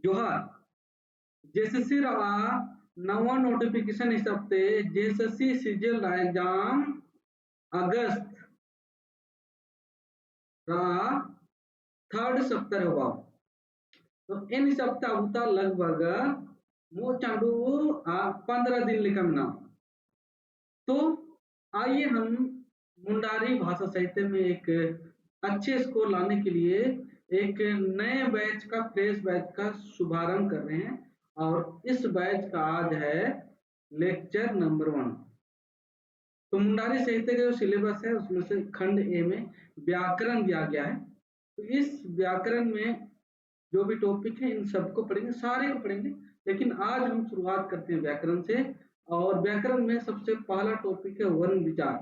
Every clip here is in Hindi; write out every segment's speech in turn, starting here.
जोहार जेएसएससी रवा नवा नोटिफिकेशन हिसाबते जेएसएससी सीजीएल एग्जाम अगस्त रा थर्ड सप्ताह होगा तो इन सप्ताह उता लगभग मो चांडू 15 दिन लेकर ना तो आइए हम मुंडारी भाषा साहित्य में एक अच्छे स्कोर लाने के लिए एक नए बैच का फ्रेश बैच का शुभारंभ कर रहे हैं और इस बैच का आज है लेक्चर नंबर 1। तो मुंडारी साहित्य का जो सिलेबस है उसमें से खंड ए में व्याकरण दिया गया है। तो इस व्याकरण में जो भी टॉपिक है इन सबको पढ़ेंगे, सारे को पढ़ेंगे, लेकिन आज हम शुरुआत करते हैं व्याकरण से। और व्याकरण में सबसे पहला टॉपिक है वर्ण विचार।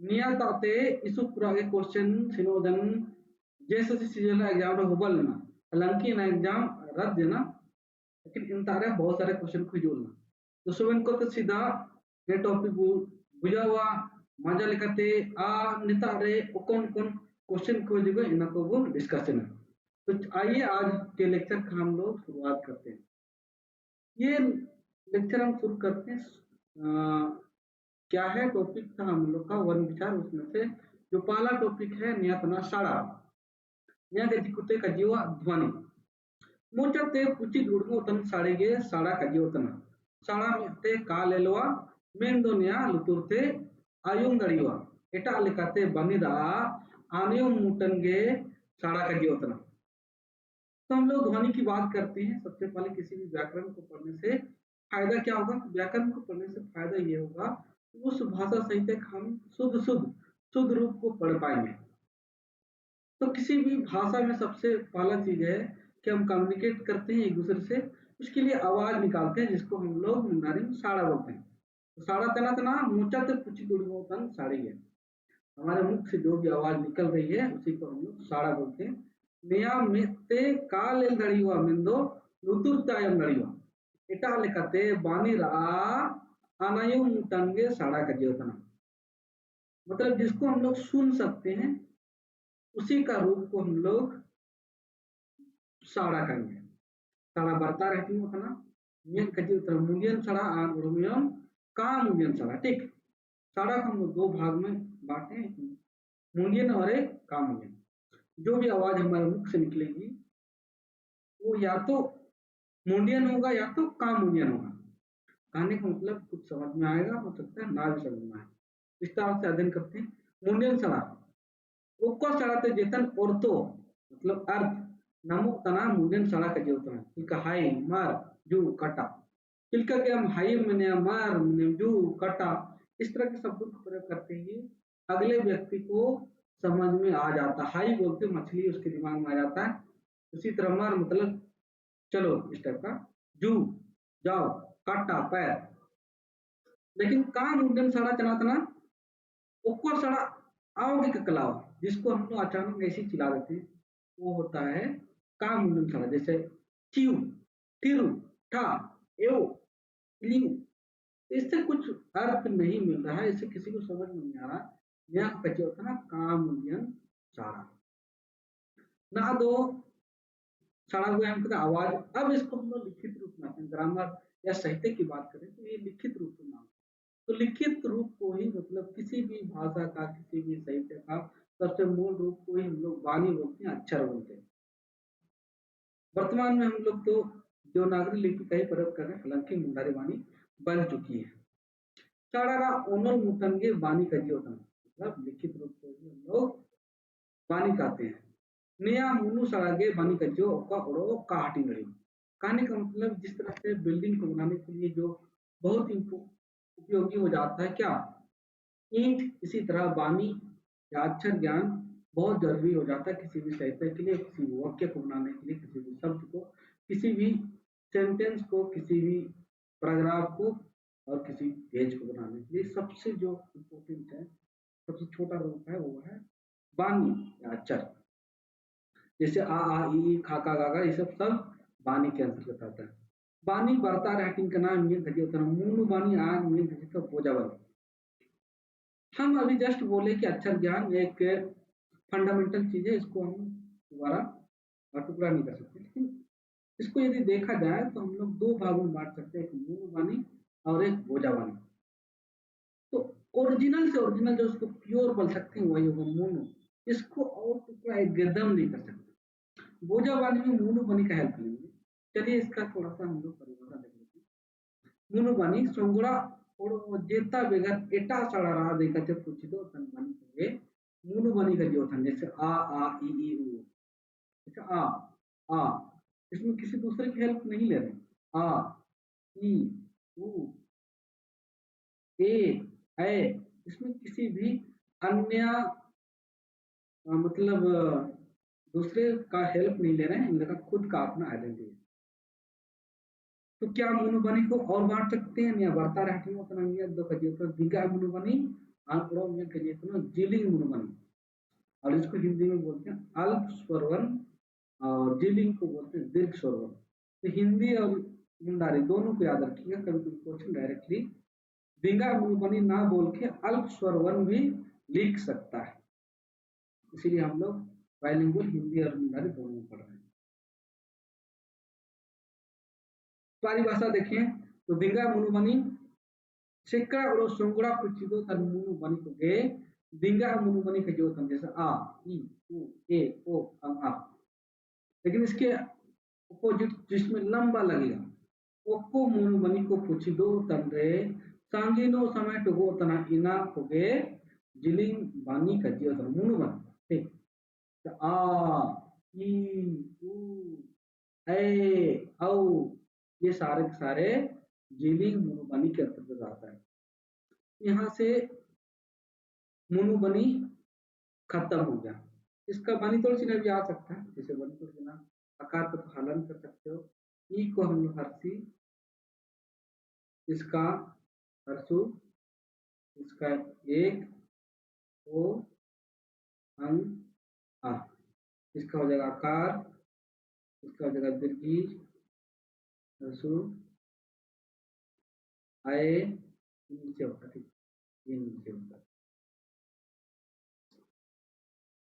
नियताते इसुपुरा के क्वेश्चन सिनोदन जैसे सीजन एग्जाम होबल ना, हालांकि ना एग्जाम रद्द देना, लेकिन इन तारे बहुत सारे क्वेश्चन को जोड़ना। तो सुबह को तो सीधा ये टॉपिक बुझा हुआ मजा लेकर आ नितारे कौन कौन क्वेश्चन को जो इन को वो डिस्कशन है। तो आइए आज के लेक्चर का हम लोग शुरुआत करते हैं। ये लेक्चर हम शुरू करते हैं क्या है टॉपिक था हम लोग का वर्ण विचार। उसमें से जो पहला टॉपिक है नियतना साड़ा यहाँ के जिकुते का जीवा ध्वनि मोचते पुची गुड़गो तन साड़ेगे साड़ा का जीवतना साड़ा मिलते का लेलवा मेन दुनिया लुतुरते आयुंग गड़िवा एटा लेकाते बनिदा आनियो मुटनगे साड़ा का जीवतना। तो हम लोग ध्वनि की बात करते हैं। सबसे पहले किसी भी व्याकरण को पढ़ने से फायदा क्या होगा? व्याकरण को पढ़ने से फायदा ये होगा उस भाषा साहित्य का हम शुद्ध रूप को पढ़ पाएंगे। तो किसी भी भाषा में सबसे पहला चीज है कि हम कम्युनिकेट करते हैं एक दूसरे से, उसके लिए आवाज निकालते हैं जिसको हम लोग मुंडारी में साड़ा बोलते हैं। तो साड़ा तना तना मोचा तो पुची दुर्गोतन साड़ी है, हमारे मुख से जो भी आवाज निकल रही है उसी को हम लोग साड़ा बोलते हैं। नेया मेते काल दड़िवा मिंदो लुतुरतायम दड़िवा एटा लेकाते बानी रा आनायु मुटंगे साड़ा का जीवतना। मतलब जिसको हम लोग सुन सकते हैं उसी का रूप को हम लोग साड़ा करेंगे। साड़ा बरता रहती है उतना मियन कजी उतना मुंडियन साड़ा और उड़मियन का मुंडियन साड़ा। ठीक, साड़ा को हम लोग दो भाग में बांटे, मुंडियन और एक का मुंडियन। जो भी आवाज हमारे मुख से निकलेगी वो या तो मुंडियन होगा या तो का मुंडियन होगा। कहने का मतलब कुछ समझ में आएगा, हो सकता है ना भी समझ में आए। विस्तार से अध्ययन करते हैं। मुंडियन साड़ा उको सड़ाते जेतन औरतो मतलब अर्थ नमो तना मुंडियन सड़ा का जीवतना इनका हाई मार जू कटा इनका के हम हाई मने मार मने जू कटा इस तरह के शब्दों का प्रयोग करते ही अगले व्यक्ति को समझ में आ जाता। हाई बोलते मछली उसके दिमाग में आ जाता है। उसी तरह मार मतलब चलो इस टाइप का, जू जाओ, काटा पैर। लेकिन का मुंडियन सड़ा चनातना उको सड़ा आओगे ककलाओ जिसको हम लोग अचानक ऐसे चिल्ला देते हैं वो होता है का मुंडन साड़ा। जैसे चिऊ तिरु ठा एओ लियू, इससे कुछ अर्थ नहीं मिल रहा है, इससे किसी को समझ में नहीं आ रहा। यह कच्चे होता है ना का मुंडियन साड़ा ना दो साड़ा हुआ हम आवाज। अब इसको हम लोग लिखित रूप में ग्रामर या साहित्य की बात करें तो ये लिखित रूप में नाम। तो लिखित रूप को ही मतलब किसी भी भाषा का किसी भी साहित्य का सबसे मूल रूप को ही हम लोग वाणी बोलते हैं, अक्षर बोलते हैं। वर्तमान में हम लोग तो देवनागरी लिपि का ही प्रयोग कर रहे हैं, हालांकि मुंडारी वाणी बन चुकी है। साड़ा ओनल मुतंगे वाणी का जीवता मतलब लिखित रूप को ही हम लोग वाणी कहते हैं। नया मुनु सड़ागे वाणी का जो काटी गड़ी कहने का मतलब जिस तरह से बिल्डिंग को बनाने के लिए जो बहुत उपयोगी हो जाता है क्या ईंट, इसी तरह वाणी या अक्षर ज्ञान बहुत जरूरी हो जाता है किसी भी साहित्य के लिए, किसी भी वाक्य को बनाने के लिए, किसी भी शब्द को, किसी भी सेंटेंस को, किसी भी पैराग्राफ को और किसी पेज को बनाने के लिए। सबसे जो इम्पोर्टेंट है, सबसे छोटा रूप है वो है वाणी या अक्षर। जैसे आ ई खा का गा ये सब वाणी के अंतर्गत आता है। वाणी बरता राइटिंग का नाम ये घटी होता है मूनु वाणी आग में घटी का बोझावल। हम अभी जस्ट बोले कि अक्षर ज्ञान एक फंडामेंटल चीज है, इसको हम दोबारा टुकड़ा नहीं कर सकते। लेकिन इसको यदि देखा जाए तो हम लोग दो भागों में बांट सकते हैं, एक मूल वाणी और एक भोजा वाणी। तो ओरिजिनल से ओरिजिनल जो उसको प्योर बोल सकते हैं वही होगा मोनो। इसको और टुकड़ा एकदम नहीं कर सकते। भोजा वाणी में मोनो वाणी का हेल्प लेंगे। चलिए इसका थोड़ा सा हम लोग परिभाषा देख लेते हैं। मोनो वाणी सोंगड़ा और जेता बेगर एटा सड़ा रहा देखा थे कुछ दो तन वाणी के मोनो वाणी का जो था जैसे आ ई उ, जैसे आ इसमें किसी दूसरे की हेल्प नहीं ले रहे। आ ई उ ए इसमें किसी भी अन्य मतलब दूसरे का हेल्प नहीं ले रहे हैं, इनका खुद का अपना आइडेंटिटी। तो क्या मोनोबनी को और बांट सकते हैं या बढ़ता रहती है दो कजिए दिगा मोनोबनी आंकड़ों में कजिए जिलिंग मोनोबनी। और इसको हिंदी में बोलते हैं अल्प स्वरवन और जिलिंग को बोलते हैं दीर्घ स्वरवन। तो हिंदी और मुंडारी दोनों को याद रखिएगा, कभी कभी क्वेश्चन डायरेक्टली दिगा मोनोबनी ना बोल के अल्प स्वरवन भी लिख सकता है। इसीलिए हम लोग बाइलिंगुअल हिंदी और मुंडारी दोनों पढ़ रहे हैं। परिभाषा देखें तो दिंगा मुनुबनी शेकड़ा और सोंगड़ा कुचिदो तन मुनुबनी को गे दिंगा मुनुबनी का जो तन जैसे आ ई उ ए ओ आ। लेकिन इसके अपोजिट जिसमें लंबा लगेगा ओको मुनुबनी को पुचिदो तन रे सांगिनो समय टुगो तना इना को गे जिलिंग बानी का जो तन मुनुबनी। ठीक, तो आ ई उ ए औ ये सारे के सारे जीलिंग मुनुबनी के अंतर्गत आता है। यहाँ से मुनुबनी खत्म हो गया। इसका बनी तोड़ चिन्ह भी आ सकता है, जैसे बनी तोड़ चिन्ह आकार का तो हलन कर सकते हो। ई को हम लोग हर्षी, इसका हर्षु, इसका एक ओ अंग आ, इसका हो जाएगा आकार, इसका हो जाएगा दीर्घी हर्षु आए नीचे होता है। ठीक, ये नीचे होता है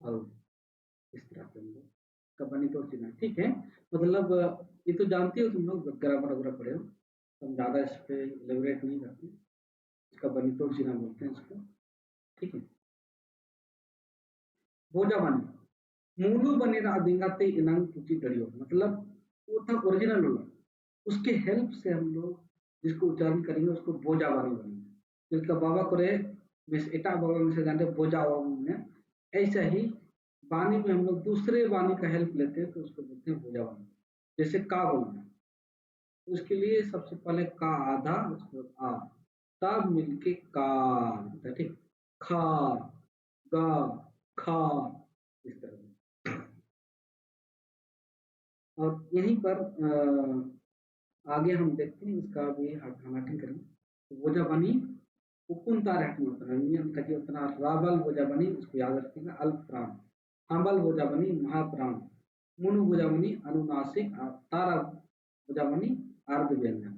और इस तरह से हम लोग का बनी तोड़ चिन्ह। ठीक है, मतलब ये तो जानती हो तुम लोग, ग्रामर वगैरह पढ़े हो, तो हम ज्यादा इस पे एलेबोरेट नहीं करते। इसका बनी तोड़ चिन्ह बोलते हैं इसको। ठीक है, भोजा बनी मूलू बने दिंगाते इनांग कुची दड़ियो, मतलब वो था ओरिजिनल वाला, उसके हेल्प से हम लोग जिसको उच्चारण करेंगे उसको बोजा वाणी बनेंगे। जिसका बाबा करे एटा बाबा में से जानते बोजा में, ऐसा ही वाणी में हम लोग दूसरे वाणी का हेल्प लेते हैं तो उसको बोलते हैं भोजा वाणी। जैसे का बोलना है तो उसके लिए सबसे पहले का आधा उसके बाद आ, तब मिलके का होता है। ठीक, खा गा खा, इस तरह से। और यहीं पर आगे हम देखते हैं इसका भी हाइलाइटिंग करेंगे। तो भोजा बनी उकुंता रहती होता है नियम का उतना रावल भोजा बनी, उसको याद रखिएगा अल्प प्राण। हम्बल भोजा बनी महाप्राण। मुनु भोजा बनी अनुनासिक, तारा भोजा बनी अर्ध व्यंजन।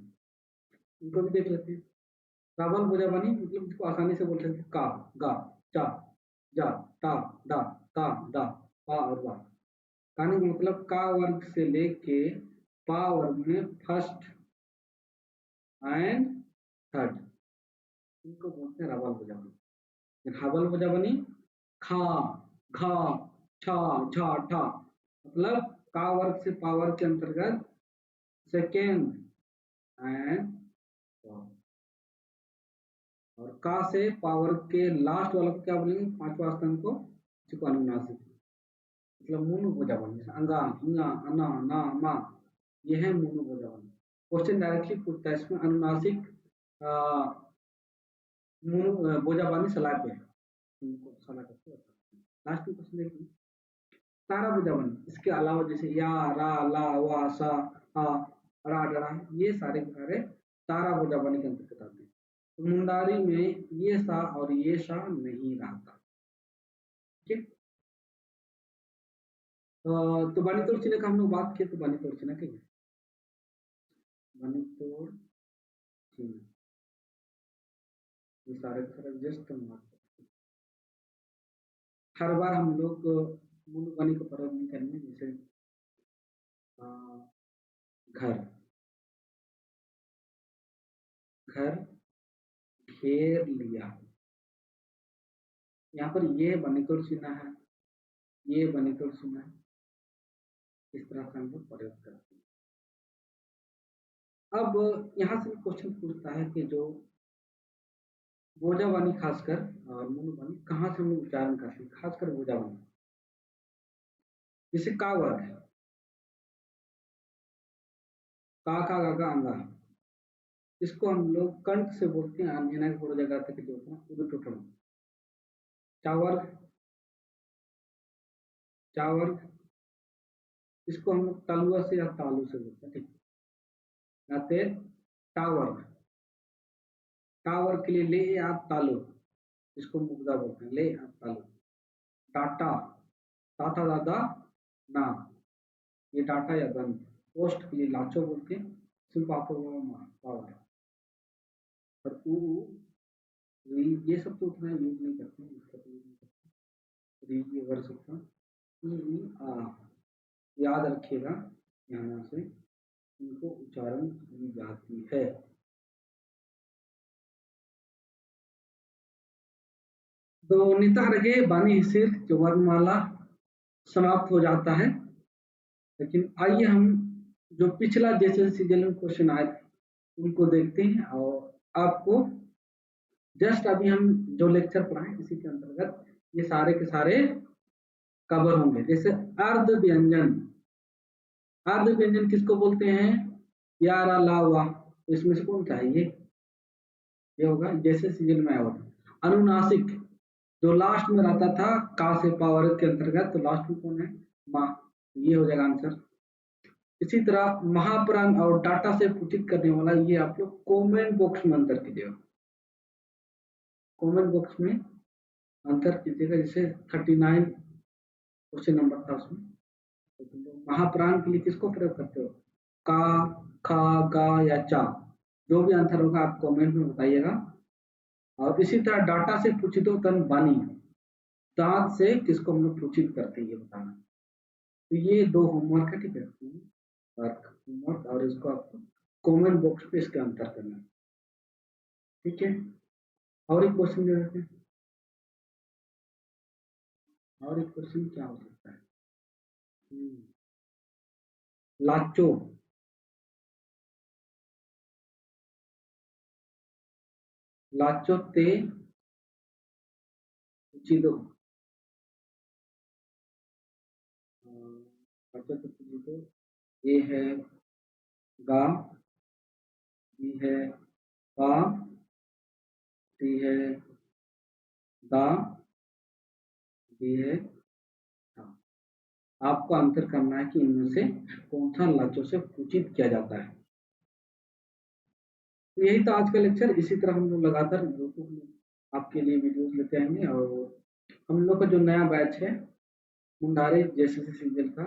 इनको भी देख लेते हैं। रावल भोजा बनी मतलब इसको आसानी से बोल सकते हैं का गा चा जा टा डा ता दा पा और वा। कहने का मतलब का वर्ग से लेके पा वर्ग में फर्स्ट एंड थर्ड, इनको बोलते हैं रावल भोजा बनी। हवल भोजा बनी खा घा छा झा ठा, मतलब का वर्ग से पा वर्ग के अंतर्गत सेकेंड एंड, और का से पावर के लास्ट वाला को क्या बोलेंगे पांचवा स्तंभ को, इसको अनुनासिक, मतलब मूनु भोजा बन जैसे अंगा इंगा अना ना मा, ये है मूनु भोजा बन। क्वेश्चन डायरेक्टली पूछता है इसमें अनुनासिक भोजा बानी सलाह पे सलाह करते लास्ट में क्वेश्चन देखिए। तारा भोजा बन इसके अलावा जैसे या रा ला वा सा हा रा डरा, ये सारे के सारे तारा भोजा बनी के अंतर्गत आते हैं। तो मुंडारी में ये सा और ये सा नहीं रहता। ठीक, तो बनीतोड़ चिन्ह का हम लोग बात किए, तो बनीतोड़ चिन्ह ठीक है, बनीतोड़ चिन्ह ये सारे के सारे जस्ट हर बार हम लोग मूल बनी को प्रयोग नहीं करेंगे। जैसे घर, घर घेर लिया। यहाँ पर ये बनितोड़ चिन्ह है, ये बनितोड़ चिन्ह है, इस तरह से हम लोग प्रयोग करते हैं। अब यहाँ से क्वेश्चन पूछता है कि जो बोझा वाणी खासकर और मूल वाणी कहाँ से हम लोग उच्चारण करते हैं, खासकर बोझा वाणी, जैसे का वर्ग है, का गा गा अंगा, इसको हम लोग कंठ से बोलते हैं, अन्य थोड़ा जगह तक जो होता है चावर्ग, चावर्ग, इसको हम लोग तलुआ से या तालू से बोलते हैं, ठीक है। टावर्ग, टावर्ग के लिए ले या तालु, इसको मुग्धा बोलते हैं, ले या तालु। डाटा, टाटा दादा ना, ये डाटा या दंत। पोस्ट के लिए लाचो बोलते हैं, सिर्फ पावर। और ये सब तो उतना यूज नहीं करते हैं, इसका तो यूज नहीं करते। ये वर्ड सकता याद रखिएगा, यहाँ से इनको उच्चारण की जाती है। तो नितारगे बानी हिस्से जो वर्णमाला समाप्त हो जाता है। लेकिन आइए हम जो पिछला जैसे सीजन में क्वेश्चन आए थे उनको देखते हैं, और आपको जस्ट अभी हम जो लेक्चर पढ़ाए इसी के अंतर्गत ये सारे के सारे कवर होंगे। जैसे अर्ध व्यंजन, अर्ध व्यंजन किसको बोलते हैं, यारा लावा, इसमें से कौन सा है, ये होगा जैसे सीजन में आया होता। अनुनासिक जो लास्ट में रहता था का से पावर के अंतर्गत, तो लास्ट में कौन है, माँ, ये हो जाएगा आंसर। इसी तरह महाप्राण और डाटा से पूछित करने वाला, ये आप लोग कमेंट बॉक्स में अंतर कीजिएगा, कमेंट बॉक्स में अंतर कीजिएगा। जैसे 39 क्वेश्चन नंबर था उसमें, तो महाप्राण के लिए किसको प्रयोग करते हो, का, खा, गा या चा, जो भी आंसर होगा आप कमेंट में बताइएगा। और इसी तरह डाटा से पूछित हो तन बानी, दांत से किसको हम लोग पूछित करते हैं ये बताना। तो ये दो होमवर्क है, ठीक है, होमवर्क, और इसको आपको कमेंट बॉक्स पे इसका अंतर करना है, ठीक है। और एक क्वेश्चन दे देते हैं, और एक क्वेश्चन क्या हो सकता है, लाचो, लाचो ते पूछिदो, लाचो ते पूछिदो, ये है गा, ये है पा, ये है दा, ये है धा। आपको अंतर करना है कि इनमें से कौन सा लाचो से पूछित किया जाता है। तो यही था आज का लेक्चर। इसी तरह हम लोग लगातार यूट्यूब में आपके लिए वीडियोस लेते आएंगे, और हम लोग का जो नया बैच है मुंडारे जैसे सीजन का,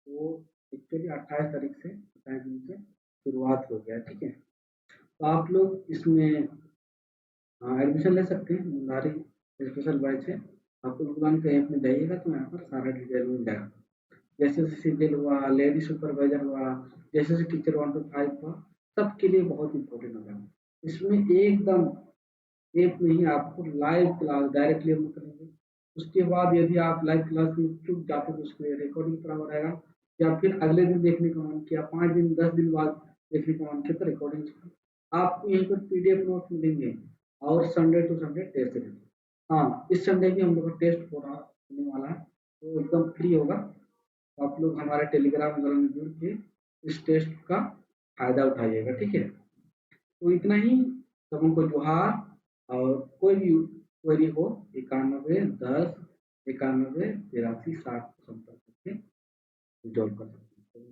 वो एक्चुअली 28 तारीख से 28 जून से शुरुआत हो गया, ठीक है। तो आप लोग इसमें एडमिशन ले सकते हैं, मुंडारी स्पेशल बैच है। आपको दुकान के ऐप में जाइएगा तो यहाँ पर सारा डिटेल मिल जाएगा, जैसे सीजन हुआ, लेडी सुपरवाइजर हुआ, जैसे टीचर 1 to 5 हुआ, सबके लिए बहुत इंपॉर्टेंट होगा। इसमें एकदम ऐप में ही आपको लाइव क्लास डायरेक्टली हम करेंगे। उसके बाद यदि आप लाइव क्लास में चुप जाते तो उसमें रिकॉर्डिंग पड़ा हुआ रहेगा, या फिर अगले दिन देखने का मन किया, 5 दिन 10 दिन बाद देखने का मन किया तो रिकॉर्डिंग आपको यहीं पर PDF नोट मिलेंगे। और संडे टू संडे टेस्ट है। हाँ, इस संडे भी हम लोग का टेस्ट होने वाला है, तो एकदम फ्री होगा। आप लोग हमारे टेलीग्राम वगैरह में जुड़ के इस टेस्ट का फायदा उठाइएगा, ठीक है। तो इतना ही, सबों को जोहार। और कोई भी क्वेरी हो 91 10 91 83 60 संपर्क करके रिजॉल्व कर सकते हैं।